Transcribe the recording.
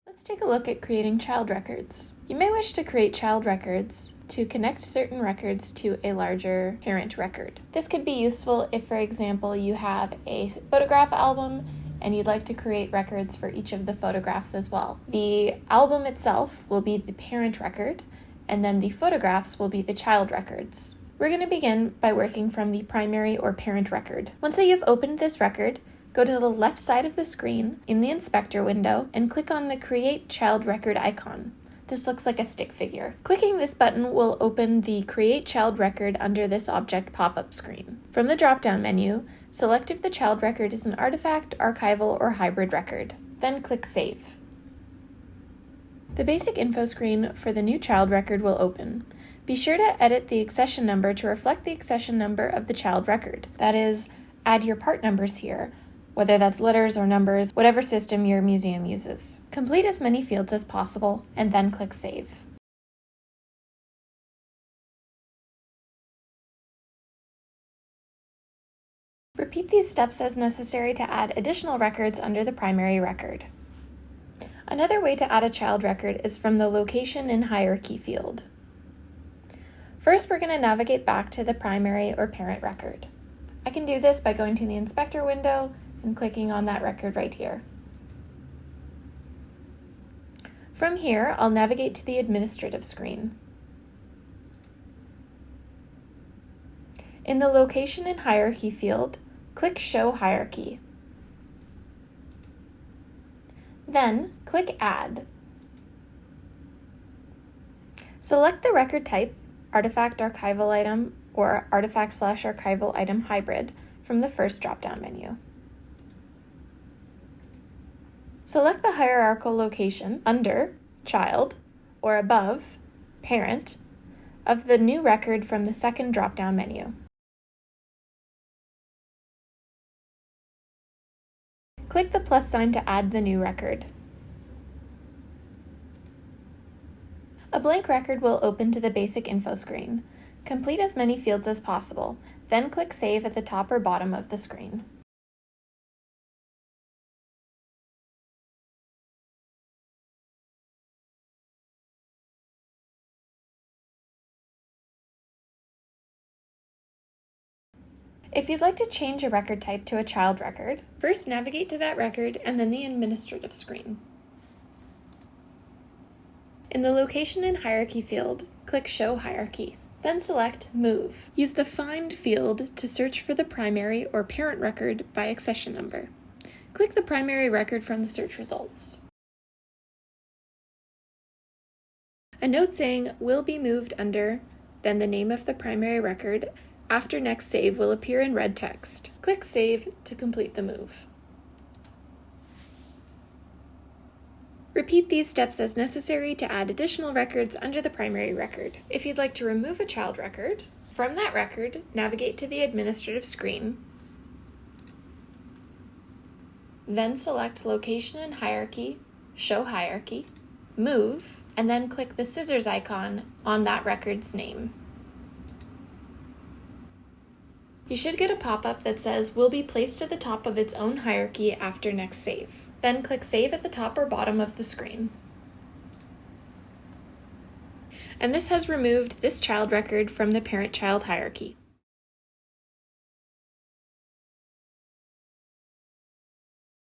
Let's take a look at creating child records. You may wish to create child records to connect certain records to a larger parent record. This could be useful if, for example, you have a photograph album and you'd like to create records for each of the photographs as well. The album itself will be the parent record, and then the photographs will be the child records. We're going to begin by working from the primary or parent record. Once that you've opened this record, go to the left side of the screen in the inspector window and click on the Create Child Record icon. This looks like a stick figure. Clicking this button will open the Create Child Record under this object pop-up screen. From the drop-down menu, select if the child record is an artifact, archival, or hybrid record. Then click Save. The basic info screen for the new child record will open. Be sure to edit the accession number to reflect the accession number of the child record. That is, add your part numbers here, whether that's letters or numbers, whatever system your museum uses. Complete as many fields as possible, and then click Save. Repeat these steps as necessary to add additional records under the primary record. Another way to add a child record is from the Location in Hierarchy field. First, we're going to navigate back to the primary or parent record. I can do this by going to the inspector window and clicking on that record right here. From here, I'll navigate to the administrative screen. In the Location in Hierarchy field, click Show Hierarchy. Then, click Add. Select the record type, Artifact Archival Item, or Artifact/Archival Item Hybrid from the first drop-down menu. Select the hierarchical location under Child or above Parent of the new record from the second drop-down menu. Click the plus sign to add the new record. A blank record will open to the basic info screen. Complete as many fields as possible, then click Save at the top or bottom of the screen. If you'd like to change a record type to a child record, first navigate to that record and then the administrative screen. In the Location in Hierarchy field, click Show Hierarchy. Then select Move. Use the Find field to search for the primary or parent record by accession number. Click the primary record from the search results. A note saying will be moved under, then the name of the primary record after next save will appear in red text. Click Save to complete the move. Repeat these steps as necessary to add additional records under the primary record. If you'd like to remove a child record, from that record, navigate to the administrative screen, then select Location in Hierarchy, Show Hierarchy, Move, and then click the scissors icon on that record's name. You should get a pop-up that says will be placed at the top of its own hierarchy after next save. Then click Save at the top or bottom of the screen. And this has removed this child record from the parent-child hierarchy.